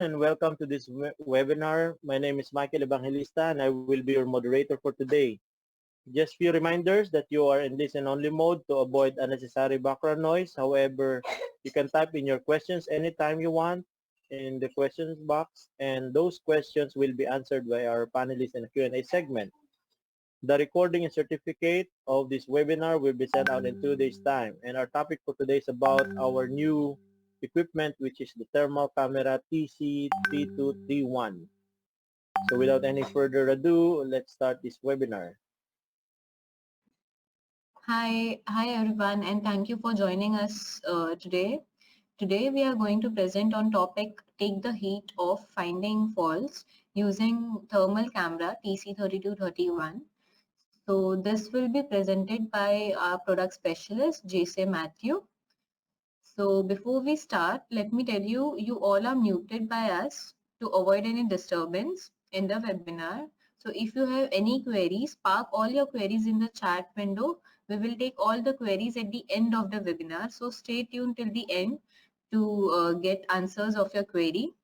and welcome to this webinar. My name is Michael Evangelista and I will be your moderator for today. Just few reminders that you are in listen-only mode to avoid unnecessary background noise. However, you can type in your questions anytime you want in the questions box, and those questions will be answered by our panelists in the Q&A segment. The recording and certificate of this webinar will be sent out in 2 days' time. And our topic for today is about our new equipment, which is the thermal camera TC3231. So without any further ado, let's start this webinar. Hi everyone, and thank you for joining us today. Today we are going to present on topic take the heat of finding faults using thermal camera TC3231. So this will be presented by our product specialist JC Matthew. So before we start, let me tell you, you all are muted by us to avoid any disturbance in the webinar. So if you have any queries, park all your queries in the chat window. We will take all the queries at the end of the webinar. So stay tuned till the end to get answers of your query.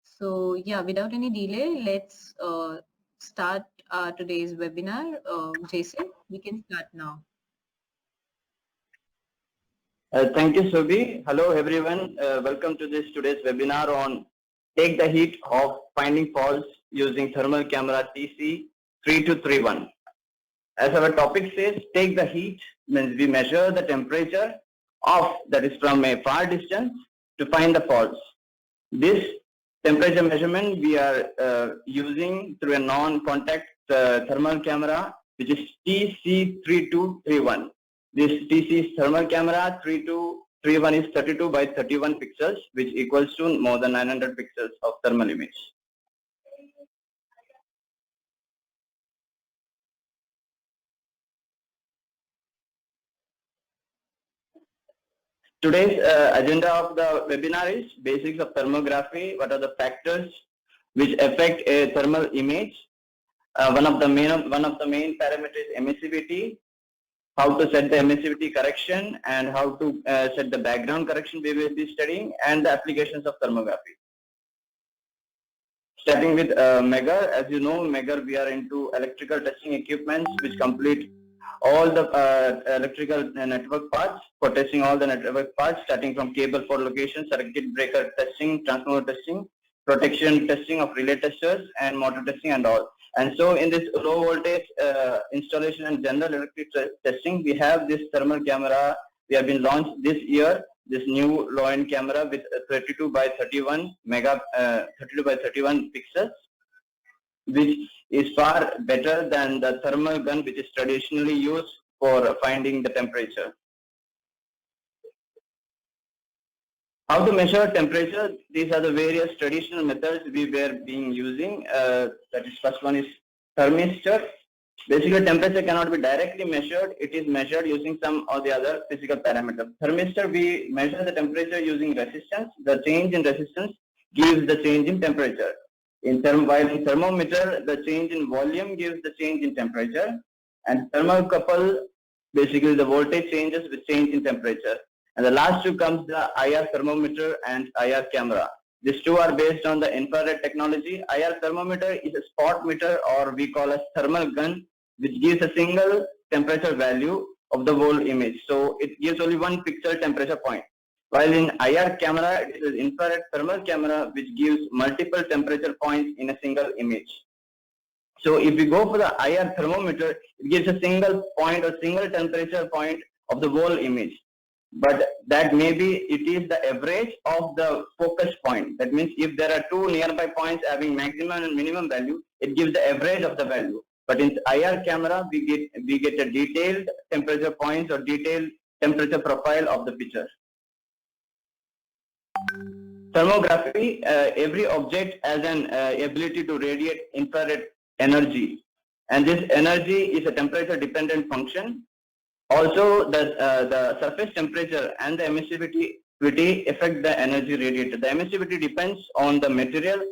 So yeah, without any delay, let's start today's webinar. Jason, we can start now. Thank you, Sobi. Hello, everyone. Welcome to today's webinar on Take the Heat of Finding Faults using Thermal Camera TC3231. As our topic says, take the heat means we measure the temperature of, that is from a far distance, to find the faults. This temperature measurement we are using through a non-contact thermal camera, which is TC3231. This TC thermal camera 3231 is 32 by 31 pixels, which equals to more than 900 pixels of thermal image. Today's agenda of the webinar is basics of thermography. What are the factors which affect a thermal image? One of the main parameters is emissivity. How to set the emissivity correction and how to set the background correction we will be studying, and the applications of thermography. Starting with Megger. As you know, Megger, we are into electrical testing equipments which complete all the electrical network parts, for testing all the network parts, starting from cable for location, circuit breaker testing, transformer testing, protection testing of relay testers, and motor testing and all. And so in this low voltage installation and general electric testing, we have this thermal camera. We have been launched this year, this new low-end camera with 32 by 31 pixels, which is far better than the thermal gun which is traditionally used for finding the temperature. How to measure temperature? These are the various traditional methods we were being using. That is, first one is thermistor. Basically, temperature cannot be directly measured. It is measured using some or the other physical parameter. Thermistor, we measure the temperature using resistance. The change in resistance gives the change in temperature. While in thermometer, the change in volume gives the change in temperature. And thermocouple, basically the voltage changes with change in temperature. And the last two comes the IR thermometer and IR camera. These two are based on the infrared technology. IR thermometer is a spot meter, or we call a thermal gun, which gives a single temperature value of the whole image. So it gives only one pixel temperature point. While in IR camera, it is infrared thermal camera, which gives multiple temperature points in a single image. So if we go for the IR thermometer, it gives a single point or single temperature point of the whole image. But that maybe it is the average of the focus point. That means if there are two nearby points having maximum and minimum value, it gives the average of the value. But in IR camera, we get a detailed temperature points or detailed temperature profile of the picture. Thermography, every object has an ability to radiate infrared energy, and this energy is a temperature dependent function. Also, the surface temperature and the emissivity affect the energy radiated. The emissivity depends on the material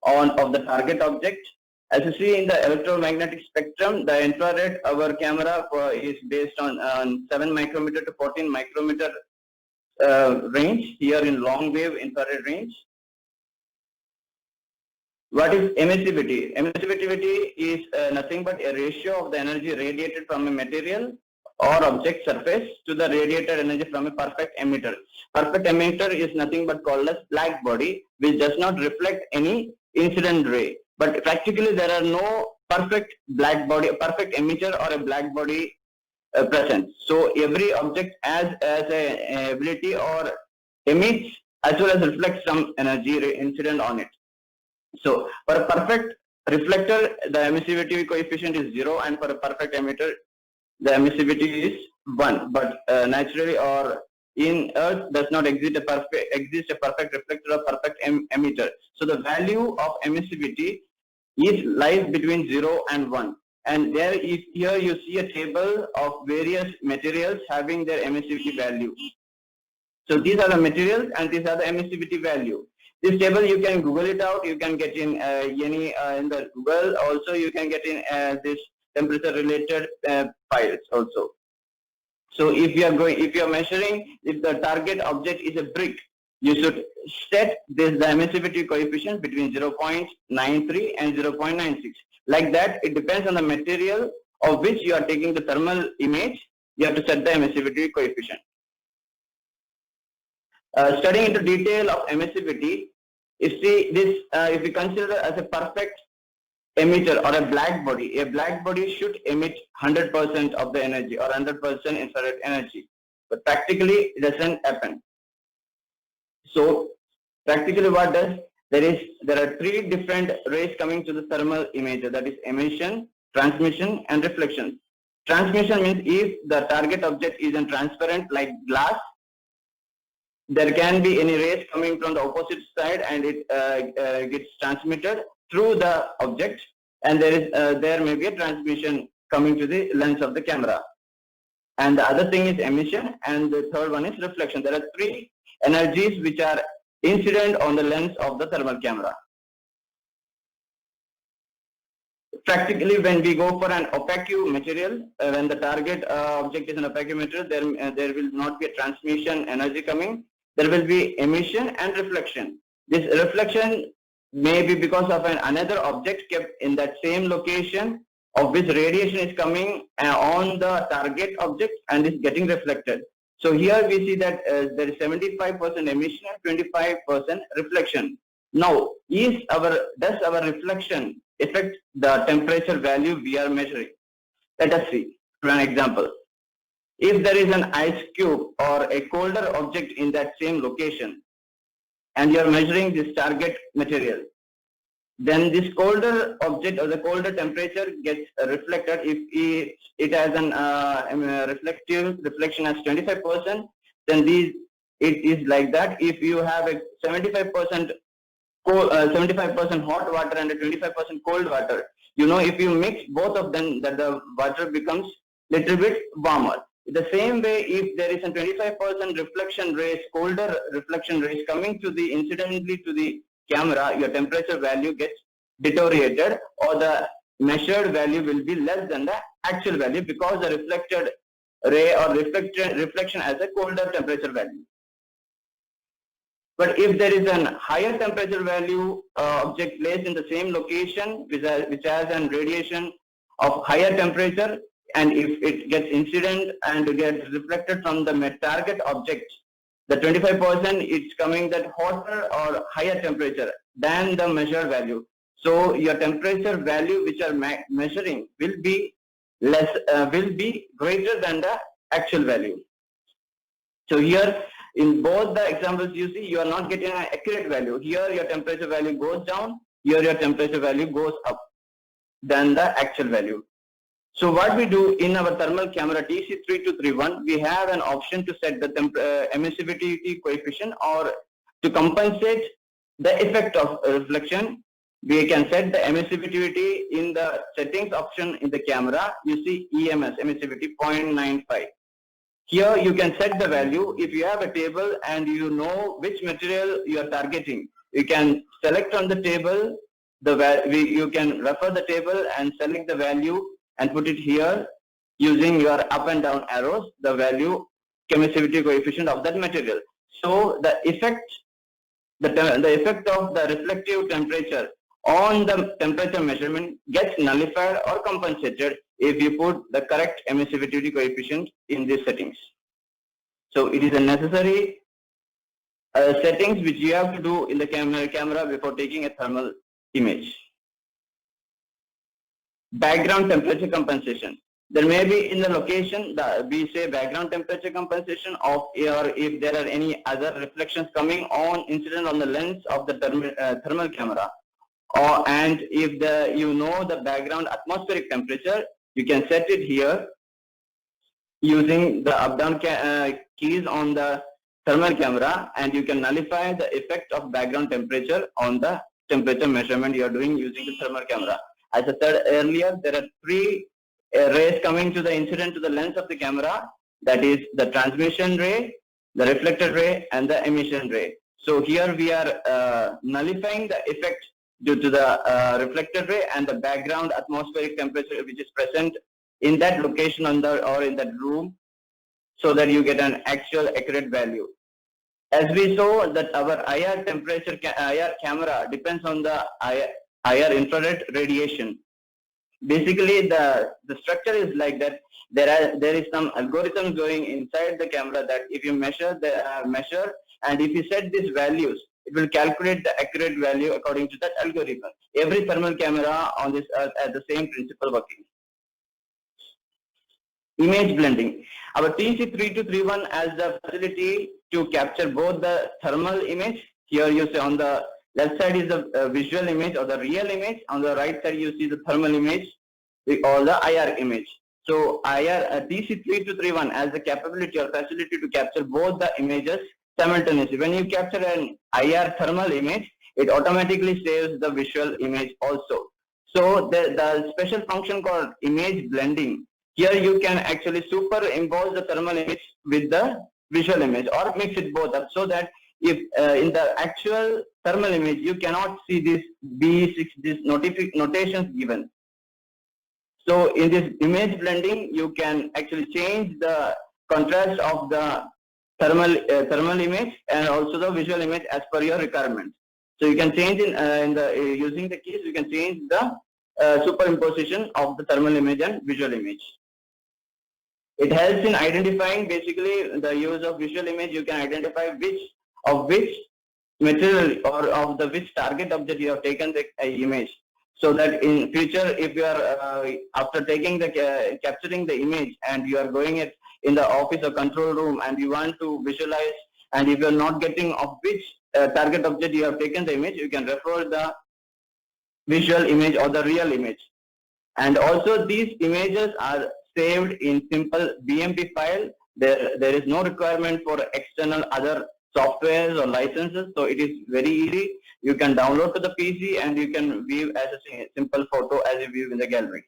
of the target object. As you see in the electromagnetic spectrum, the infrared, our camera is based on 7 micrometer to 14 micrometer range, here in long wave infrared range. What is emissivity? Emissivity is nothing but a ratio of the energy radiated from a material or object surface to the radiated energy from a perfect emitter. Perfect emitter is nothing but called as black body, which does not reflect any incident ray. But practically there are no perfect black body, perfect emitter or a black body present. So every object has a ability or emits as well as reflects some energy incident on it. So for a perfect reflector, the emissivity coefficient is 0, and for a perfect emitter, the emissivity is 1. But naturally or in Earth does not exist a perfect reflector or perfect emitter. So the value of emissivity lies between 0 and 1. And here you see a table of various materials having their emissivity value. So these are the materials and these are the emissivity value. This table you can Google it out. You can get in in the Google. Also you can get in this temperature related files also. So if you are measuring, if the target object is a brick, you should set the emissivity coefficient between 0.93 and 0.96. Like that, it depends on the material of which you are taking the thermal image. You have to set the emissivity coefficient. Studying into detail of emissivity, if we consider as a perfect emitter or a black body should emit 100% of the energy or 100% infrared energy. But practically it doesn't happen. So practically what does, there are 3 different rays coming to the thermal imager, that is emission, transmission and reflection. Transmission means if the target object is transparent like glass, there can be any rays coming from the opposite side and it gets transmitted through the object, and there may be a transmission coming to the lens of the camera. And the other thing is emission, and the third one is reflection. There are 3 energies which are incident on the lens of the thermal camera. Practically, when we go for an opaque material, when the target object is an opaque material, there will not be a transmission energy coming. There will be emission and reflection. This reflection may be because of another object kept in that same location, of which radiation is coming on the target object and is getting reflected. So here we see that there is 75% emission and 25% reflection. Now, does our reflection affect the temperature value we are measuring? Let us see for an example. If there is an ice cube or a colder object in that same location and you are measuring this target material, then this colder object or the colder temperature gets reflected. If it has an reflection as 25%, then it is like that. If you have a 75% hot water and a 25% cold water, if you mix both of them, that the water becomes little bit warmer. The same way, if there is a 25% reflection rays, colder reflection rays coming incidentally to the camera, your temperature value gets deteriorated, or the measured value will be less than the actual value because the reflected ray or reflection has a colder temperature value. But if there is a higher temperature value object placed in the same location which has a radiation of higher temperature, and if it gets incident and gets reflected from the target object, the 25% it's coming that hotter or higher temperature than the measured value. So your temperature value which are measuring will be greater than the actual value. So here in both the examples you see, you are not getting an accurate value. Here your temperature value goes down, here your temperature value goes up than the actual value. So what we do in our thermal camera TC3231, we have an option to set the emissivity coefficient, or to compensate the effect of reflection. We can set the emissivity in the settings option in the camera. You see EMS, emissivity 0.95. Here you can set the value. If you have a table and you know which material you are targeting, you can select on the table, you can refer the table and select the value and put it here using your up and down arrows, the value emissivity coefficient of that material. So the effect of the reflective temperature on the temperature measurement gets nullified or compensated if you put the correct emissivity coefficient in these settings. So it is a necessary settings which you have to do in the camera before taking a thermal image. Background temperature compensation. There may be in the location we say background temperature compensation of, or if there are any other reflections coming on incident on the lens of the thermal camera, and if the background atmospheric temperature, you can set it here using the up down keys on the thermal camera, and you can nullify the effect of background temperature on the temperature measurement you are doing using the thermal camera. As I said earlier, there are three rays coming to the incident to the lens of the camera, that is the transmission ray, the reflected ray, and the emission ray. So here we are nullifying the effect due to the reflected ray and the background atmospheric temperature which is present in that location or in that room, so that you get an actual accurate value. As we saw that our IR temperature, IR camera depends on the IR infrared radiation. Basically, the structure is like that. There is some algorithm going inside the camera that if you measure and if you set these values, it will calculate the accurate value according to that algorithm. Every thermal camera on this earth has the same principle working. Image blending. Our TC3231 has the facility to capture both the thermal image. Here you see on the left side is the visual image or the real image. On the right side you see the thermal image or the IR image. So TC3231 has the capability or facility to capture both the images simultaneously. When you capture an IR thermal image, it automatically saves the visual image also. So the special function called image blending. Here you can actually superimpose the thermal image with the visual image or mix it both up, so that if in the actual thermal image you cannot see this B6, these notations given. So in this image blending, you can actually change the contrast of the thermal image and also the visual image as per your requirement. So you can change using the keys, you can change the superimposition of the thermal image and visual image. It helps in identifying basically the use of visual image. You can identify which material or of the which target object you have taken the image, so that in future if you are after taking the capturing the image and you are going it in the office or control room and you want to visualize, and if you are not getting of which target object you have taken the image, you can refer the visual image or the real image. And also these images are saved in simple BMP file. There is no requirement for external other softwares or licenses, so it is very easy. You can download to the PC and you can view as a simple photo as you view in the gallery.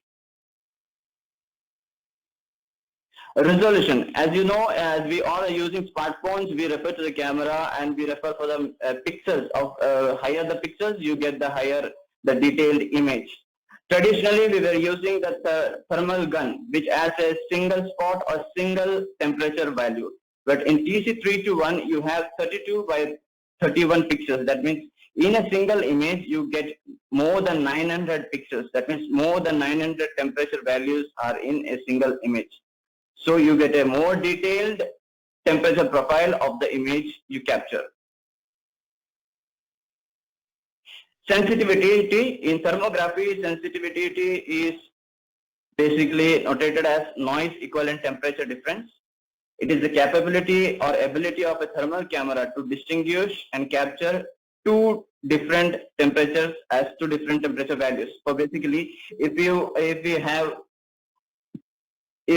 Resolution. As you know, as we all are using smartphones, we refer to the camera and we refer for the pixels. Of higher the pixels, you get the higher the detailed image. Traditionally, we were using the thermal gun, which has a single spot or single temperature value. But in TC321, you have 32 by 31 pixels. That means in a single image, you get more than 900 pixels. That means more than 900 temperature values are in a single image. So you get a more detailed temperature profile of the image you capture. Sensitivity. In thermography, sensitivity is basically notated as noise equivalent temperature difference. It is the capability or ability of a thermal camera to distinguish and capture two different temperatures as two different temperature values. So basically, if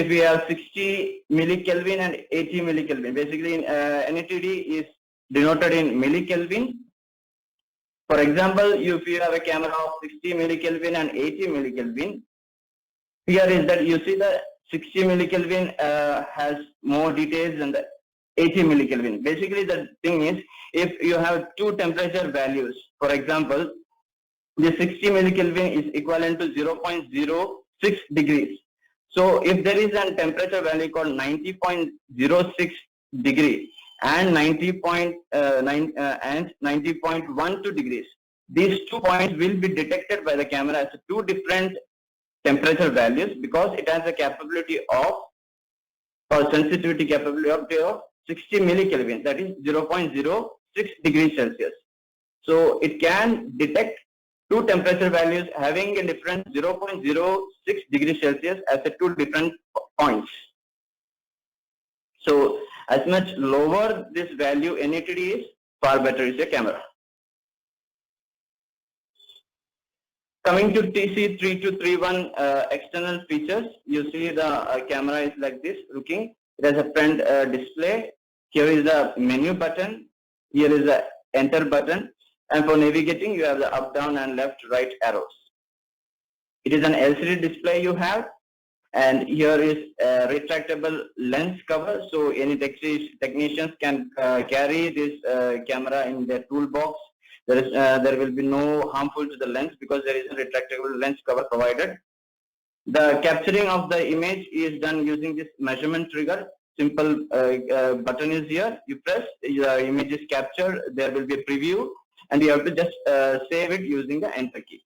we have 60 millikelvin and 80 millikelvin, basically NATD is denoted in millikelvin. For example, if you have a camera of 60 millikelvin and 80 millikelvin, here is that you see the 60 millikelvin has more details than the 80 millikelvin. Basically, the thing is, if you have two temperature values, for example, the 60 millikelvin is equivalent to 0.06 degrees. So if there is a temperature value called 90.06 degrees and 90.12 degrees, these 2 points will be detected by the camera as 2 different temperature values, because it has a capability of, or sensitivity capability of 60 millikelvin, that is 0.06 degrees Celsius. So it can detect 2 temperature values having a difference 0.06 degrees Celsius as a 2 different points. So as much lower this value NATD is, far better is a camera. Coming to TC3231 external features, you see the camera is like this looking. It has a front display. Here is the menu button. Here is the enter button. And for navigating, you have the up, down, and left, right arrows. It is an LCD display you have. And here is a retractable lens cover. So any technicians can carry this camera in their toolbox. There will be no harmful to the lens because there is a retractable lens cover provided. The capturing of the image is done using this measurement trigger. Simple button is here. You press, the image is captured. There will be a preview, and you have to just save it using the enter key.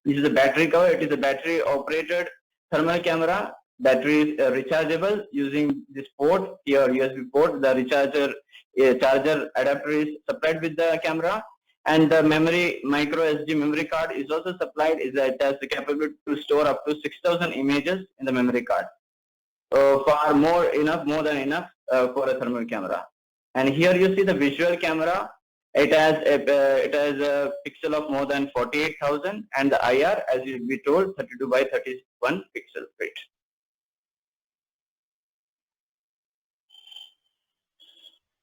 This is a battery cover. It is a battery operated thermal camera. Battery is rechargeable using this port here, USB port. The charger adapter is supplied with the camera. And the memory, micro SD memory card is also supplied. It has the capability to store up to 6,000 images in the memory card. More than enough for a thermal camera. And here you see the visual camera. It has a pixel of more than 48,000, and the IR, as you be told, 32 by 31 pixel rate.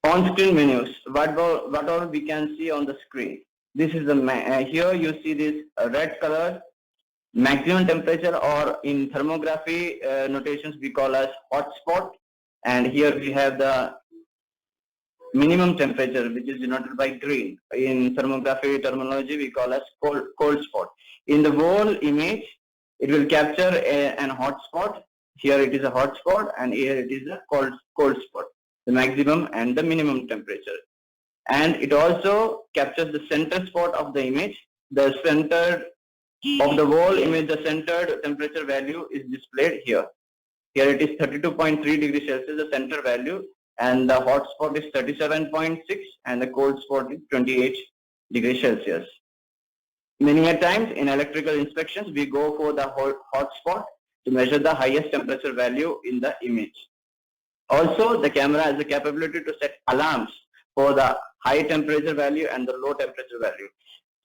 On-screen menus. What all we can see on the screen. This is the here you see this red color maximum temperature, or in thermography notations we call as hotspot, and here we have the minimum temperature, which is denoted by green. In thermography terminology we call as cold spot. In the whole image it will capture an hotspot. Here it is a hotspot, and here it is a cold spot, the maximum and the minimum temperature. And it also captures the center spot of the image. The center of the whole image, the centered temperature value is displayed here. Here it is 32.3 degrees Celsius, the center value, and the hot spot is 37.6, and the cold spot is 28 degrees Celsius. Many a times in electrical inspections, we go for the hot spot to measure the highest temperature value in the image. Also, the camera has the capability to set alarms for the high temperature value and the low temperature value.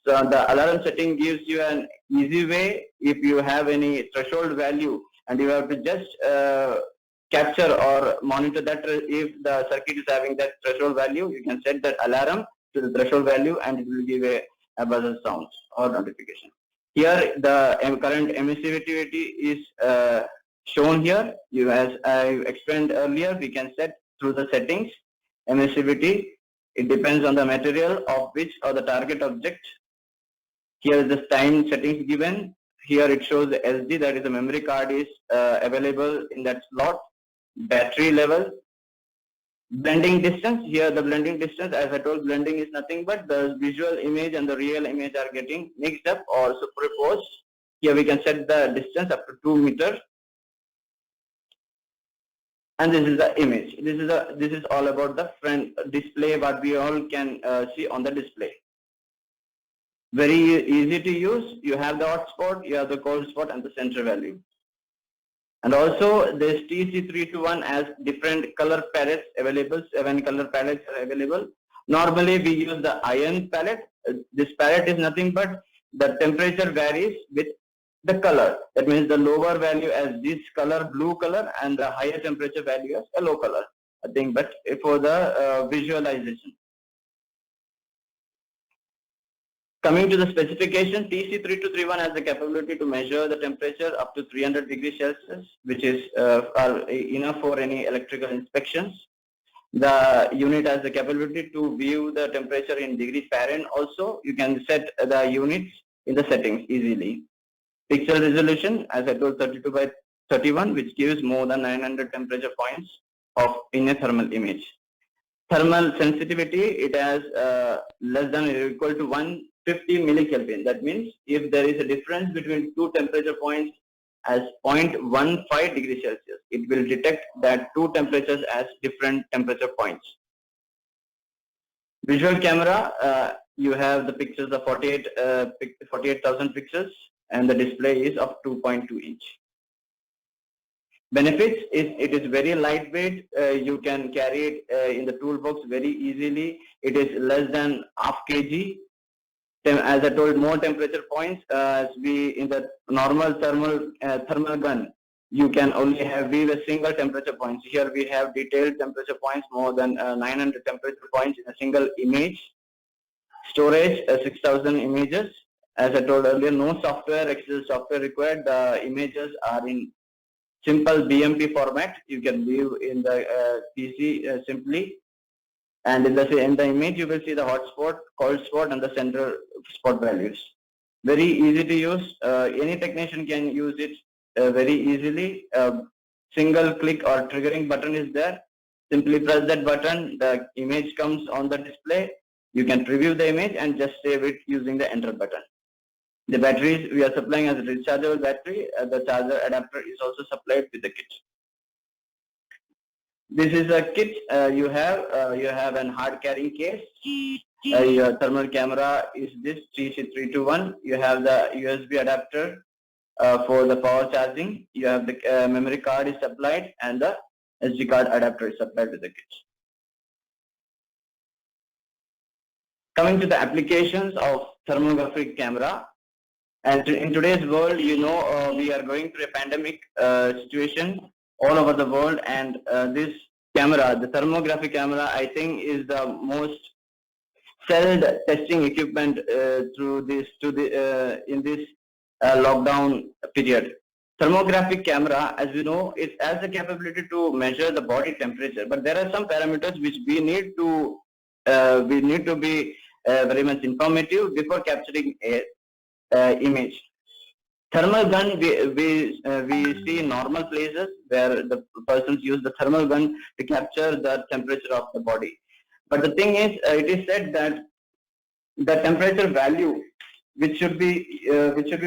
So the alarm setting gives you an easy way. If you have any threshold value and you have to just capture or monitor that, if the circuit is having that threshold value, you can set that alarm to the threshold value and it will give a buzzer sound or notification. Here the current emissivity is shown here. As I explained earlier, we can set through the settings emissivity. It depends on the material of which or the target object. Here is the time settings given. Here it shows the SD, that is the memory card is available in that slot. Battery level. Blending distance. Here the blending distance, as I told, blending is nothing but the visual image and the real image are getting mixed up or superimposed. Here we can set the distance up to 2 meters. And this is the image. This is all about the front display, what we all can see on the display. Very easy to use. You have the hot spot, you have the cold spot, and the center value. And also this TC321 has different color palettes available. 7 color palettes are available. Normally we use the iron palette. This palette is nothing but the temperature varies with the color. That means the lower value as this color, blue color, and the higher temperature value as yellow color. I think, but for the visualization. Coming to the specification, TC3231 has the capability to measure the temperature up to 300 degrees Celsius, which is enough for any electrical inspections. The unit has the capability to view the temperature in degrees Fahrenheit. Also, you can set the units in the settings easily. Pixel resolution, as I told, 32 by 31, which gives more than 900 temperature points in a thermal image. Thermal sensitivity, it has less than or equal to 1 50 millikelvin. That means if there is a difference between two temperature points as 0.15 degrees Celsius, it will detect that two temperatures as different temperature points. Visual camera, you have the pixels of 48,000 pixels, and the display is of 2.2 inch. Benefits is it is very lightweight. You can carry it in the toolbox very easily. It is less than half kg. As I told, more temperature points. As we in the normal thermal gun, you can only view a single temperature points. Here we have detailed temperature points, more than 900 temperature points in a single image. Storage 6,000 images. As I told earlier, no software, extra software required. The images are in simple BMP format. You can view in the PC simply. And in the image, you will see the hot spot, cold spot, and the center spot values. Very easy to use. Any technician can use it very easily. Single click or triggering button is there. Simply press that button. The image comes on the display. You can preview the image and just save it using the enter button. The batteries we are supplying as a rechargeable battery. The charger adapter is also supplied with the kit. This is a kit you have an hard carrying case. Your thermal camera is this TC3231. You have the USB adapter for the power charging. You have the memory card is supplied, and the SD card adapter is supplied with the kit. Coming to the applications of thermographic camera, and in today's world, you know, we are going through a pandemic situation all over the world, and this camera, the thermographic camera, I think is the most sold testing equipment in this lockdown period. Thermographic camera, as we know, it has the capability to measure the body temperature, but there are some parameters which we need to be very much informative before capturing a image. Thermal gun, we see in normal places where the persons use the thermal gun to capture the temperature of the body. But the thing is, it is said that the temperature value which should be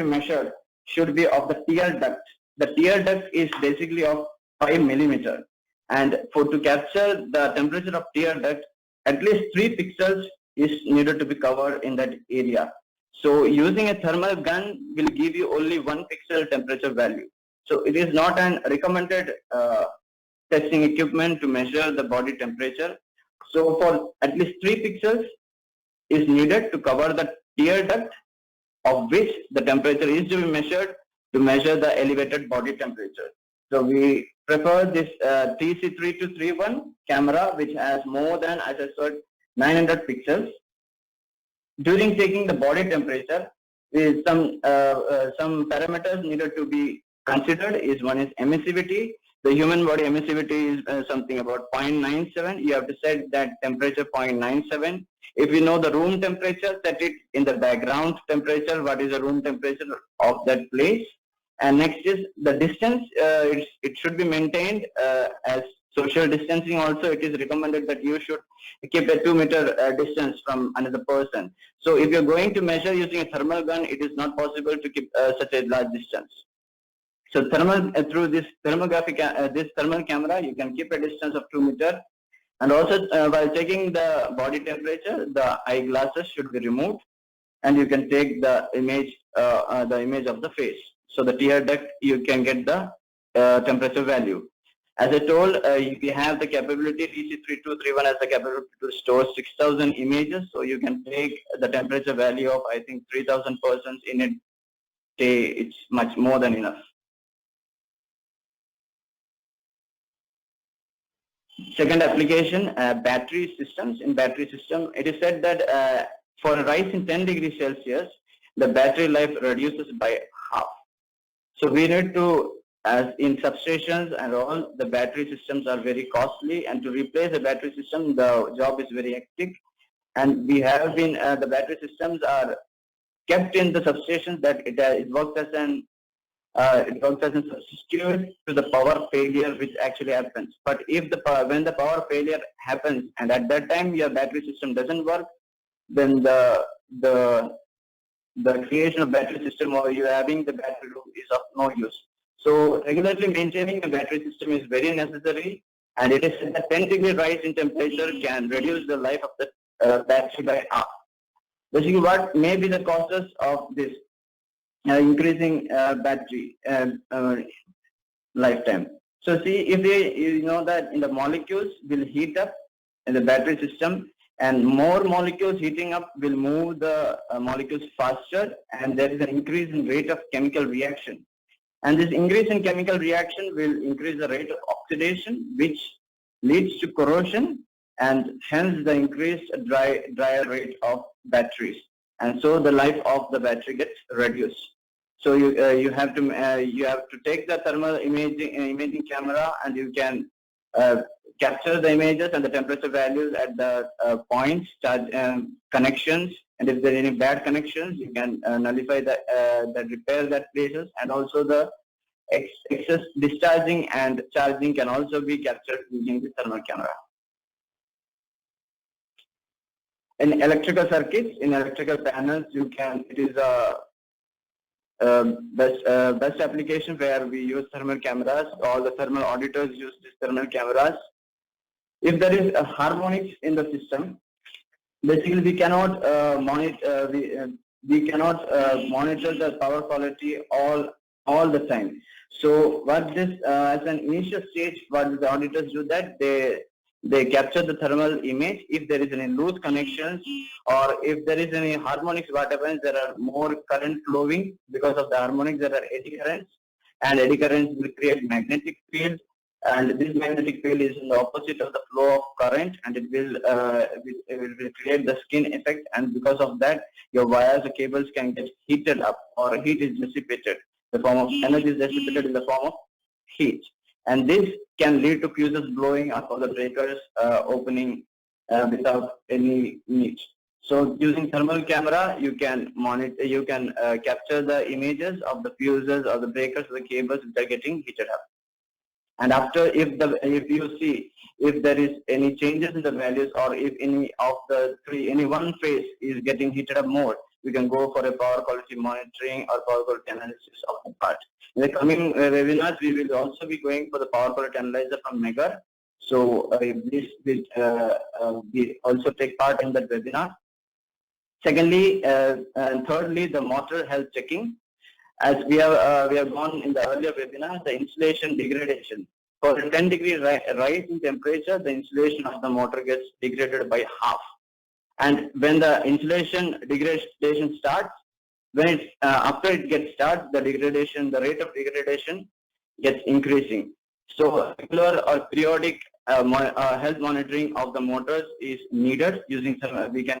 measured should be of the tear duct. The tear duct is basically of 5 millimeter, and to capture the temperature of tear duct, at least 3 pixels is needed to be covered in that area. So using a thermal gun will give you only 1 pixel temperature value. So it is not an recommended testing equipment to measure the body temperature. So for at least 3 pixels is needed to cover the tear duct, of which the temperature is to be measured to measure the elevated body temperature. So we prefer this TC3231 camera, which has more than, as I said, 900 pixels. During taking the body temperature, is some parameters needed to be considered. One is emissivity. The human body emissivity is something about 0.97. You have to set that temperature 0.97. If you know the room temperature, set it in the background temperature. What is the room temperature of that place? And next is the distance. It should be maintained as social distancing. Also, it is recommended that you should keep a 2-meter distance from another person. So if you're going to measure using a thermal gun, it is not possible to keep such a large distance. So through this this thermal camera, you can keep a distance of 2 meters. And also while checking the body temperature, the eyeglasses should be removed, and you can take the image of the face. So the tear duct, you can get the temperature value. As I told, we have the capability, TC3231 has the capability to store 6,000 images. So you can take the temperature value of, I think, 3,000 persons in a day. It's much more than enough. Second application, battery systems. In battery system, it is said that for a rise in 10 degrees Celsius, the battery life reduces by half. So we need to, as in substations and all, the battery systems are very costly, and to replace a battery system, the job is very hectic. And we have been, the battery systems are kept in the substations that it works as an substitute to the power failure which actually happens. But if when the power failure happens, and at that time your battery system doesn't work, then the the creation of battery system or you having the battery loop is of no use. So regularly maintaining a battery system is very necessary, and it is said that 10-degree rise in temperature can reduce the life of the battery by half. Basically, what may be the causes of this increasing battery lifetime? So see, if you know that in the molecules will heat up in the battery system, and more molecules heating up will move the molecules faster, and there is an increase in rate of chemical reaction. And this increase in chemical reaction will increase the rate of oxidation, which leads to corrosion, and hence the increased drier rate of batteries. And so the life of the battery gets reduced. So you have to take the thermal imaging camera, and you can capture the images and the temperature values at the points, charge connections, and if there are any bad connections, you can nullify that, repair that places, and also the excess discharging and charging can also be captured using the thermal camera. In electrical circuits, in electrical panels, you can, it is a best application where we use thermal cameras. All the thermal auditors use these thermal cameras. If there is a harmonics in the system, basically we cannot monitor the power quality all the time. So what this as an initial stage, what the auditors do, that they capture the thermal image. If there is any loose connections or if there is any harmonics, what happens, there are more current flowing. Because of the harmonics, there are eddy currents, and eddy currents will create magnetic field, and this magnetic field is in the opposite of the flow of current, and it will create the skin effect, and because of that your wires or cables can get heated up, or heat is dissipated. The form of energy is dissipated in the form of heat, and this can lead to fuses blowing up or the breakers opening without any need. So using thermal camera, you can monitor, you can capture the images of the fuses or the breakers or the cables which are getting heated up. And after, if you see if there is any changes in the values, or if any of the any one phase is getting heated up more, we can go for a power quality monitoring or power quality analysis of the part. In the coming webinars, we will also be going for the power quality analyzer from Megger. So this will we also take part in that webinar. Secondly, and thirdly, the motor health checking. As we have gone in the earlier webinar, the insulation degradation. For a 10-degree rise in temperature, the insulation of the motor gets degraded by half. And when the insulation degradation starts, when it after it gets started, the rate of degradation gets increasing. So regular or periodic health monitoring of the motors is needed using we can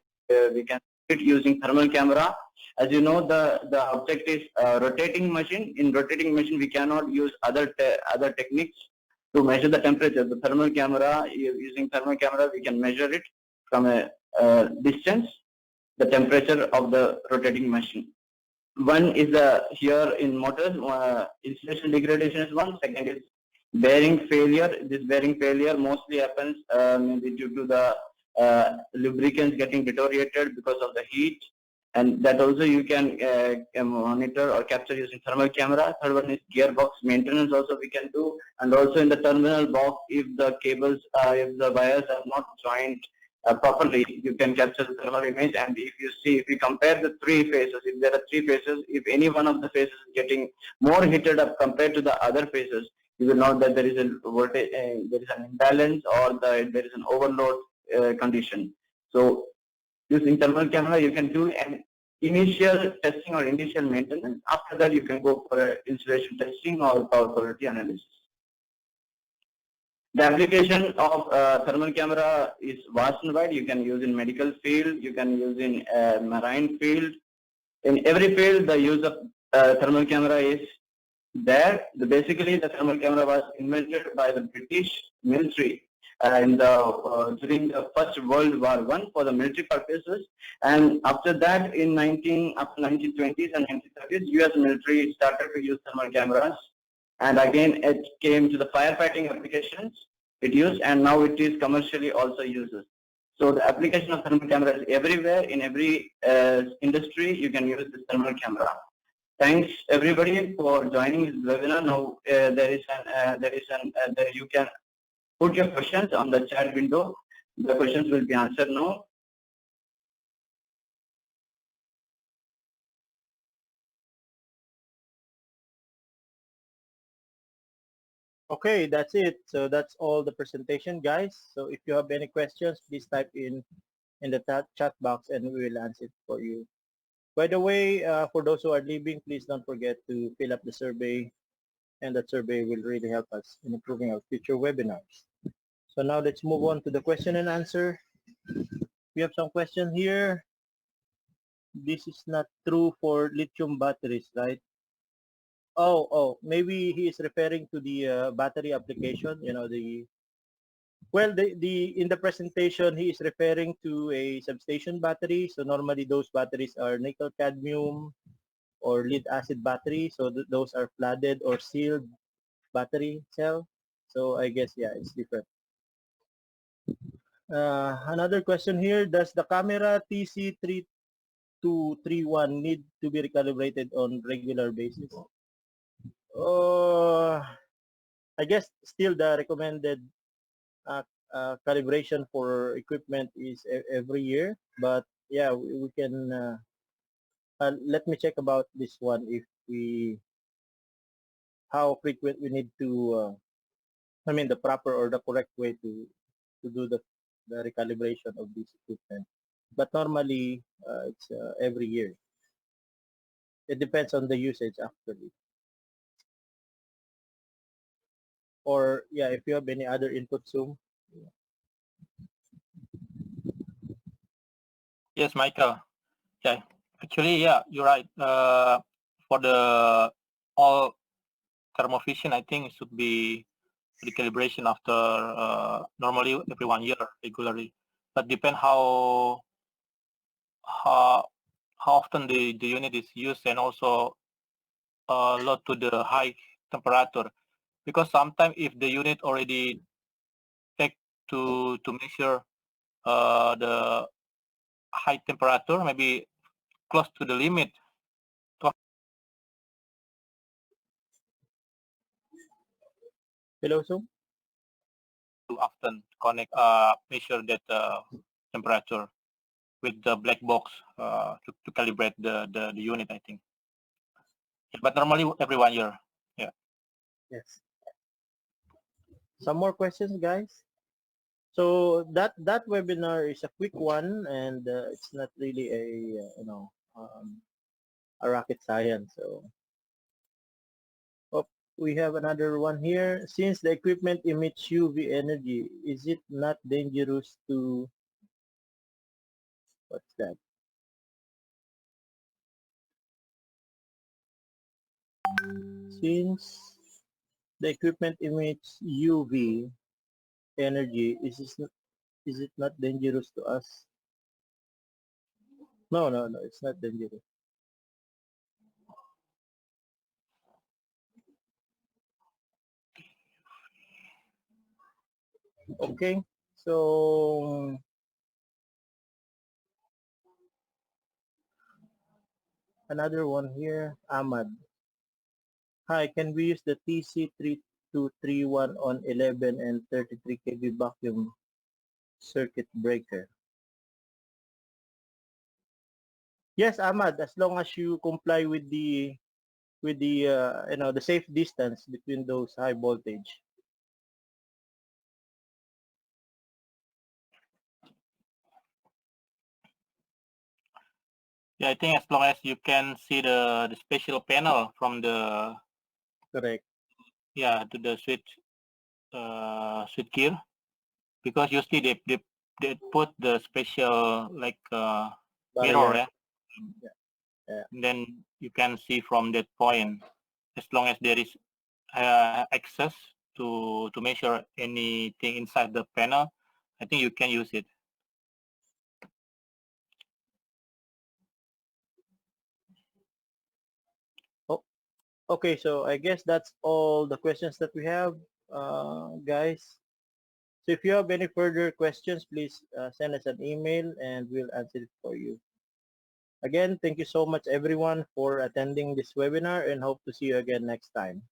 it using thermal camera. As you know, the object is rotating machine. In rotating machine, we cannot use other techniques to measure the temperature. The thermal camera, using thermal camera, we can measure it from a distance, the temperature of the rotating machine. One is here in motors, insulation degradation is one. Second is bearing failure. This bearing failure mostly happens maybe due to the lubricants getting deteriorated because of the heat, and that also you can monitor or capture using thermal camera. Third one is gearbox maintenance, also we can do, and also in the terminal box, if the cables, if the wires are not joined properly, you can capture the thermal image. And if you see, if we compare the three phases, if there are three phases, if any one of the phases is getting more heated up compared to the other phases, you will know that there is a voltage, there is an imbalance, or there is an overload condition. So using thermal camera, you can do an initial testing or initial maintenance. After that, you can go for insulation testing or power quality analysis. The application of thermal camera is vast and wide. You can use in medical field, you can use in marine field. In every field, the use of thermal camera is there. Basically, the thermal camera was invented by the British military during the First World War I for the military purposes, and after that, after 1920s and 1930s, U.S. military started to use thermal cameras, and again it came to the firefighting applications it used, and now it is commercially also used. So the application of thermal camera is everywhere. In every industry, you can use this thermal camera. Thanks everybody for joining this webinar. Now you can put your questions on the chat window. The questions will be answered now. Okay, that's it. So that's all the presentation, guys. So if you have any questions, please type in the chat box and we will answer it for you. By the way, for those who are leaving, please don't forget to fill up the survey, and that survey will really help us in improving our future webinars. So now let's move on to the question and answer. We have some question here. This is not true for lithium batteries, right? Oh, maybe he is referring to the battery application, in the presentation, he is referring to a substation battery. So normally those batteries are nickel cadmium or lead acid battery. So those are flooded or sealed battery cell. So I guess, yeah, it's different. Another question here, does the camera TC3231 need to be recalibrated on regular basis? I guess still the recommended calibration for equipment is every year, but yeah, we can let me check about this one if how frequent we need to the proper or the correct way to do the recalibration of this equipment. But normally it's every year. It depends on the usage actually. Or yeah, if you have any other input, Zoom. Yes, Michael. Yeah, actually, yeah, you're right. For the all thermovision, I think it should be recalibration after normally every 1 year regularly, but depend how often the unit is used and also load to the high temperature. Because sometimes if the unit already take to measure the high temperature, maybe close to the limit, Hello, Zoom. to often connect measure that temperature with the black box to calibrate the unit, I think. But normally every 1 year. Yeah. Yes. Some more questions, guys? So that webinar is a quick one, and it's not really a rocket science. So we have another one here. Since the equipment emits UV energy, is it not dangerous to, what's that? Since the equipment emits UV energy, is it not dangerous to us? No, it's not dangerous. Okay, so another one here, Ahmad. Hi, can we use the TC3231 on 11 and 33 kV vacuum circuit breaker? Yes, Ahmad, as long as you comply with the the safe distance between those high voltage. Yeah, I think as long as you can see the special panel from the Correct. to the switch gear, because usually they put the special like mirror, Barrier. yeah? Yeah. And then you can see from that point, as long as there is access to measure anything inside the panel, I think you can use it. Okay, so I guess that's all the questions that we have, guys. So if you have any further questions, please send us an email and we'll answer it for you. Again, thank you so much everyone for attending this webinar and hope to see you again next time.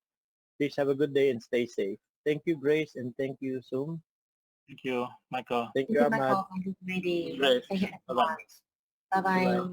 Please have a good day and stay safe. Thank you, Grace, and thank you, Sum. Thank you, Michael. Thank Thank you, you, Ahmad. Michael. Have a great day. Great. Thank you, Bye-bye. everyone. Bye-bye. Bye-bye.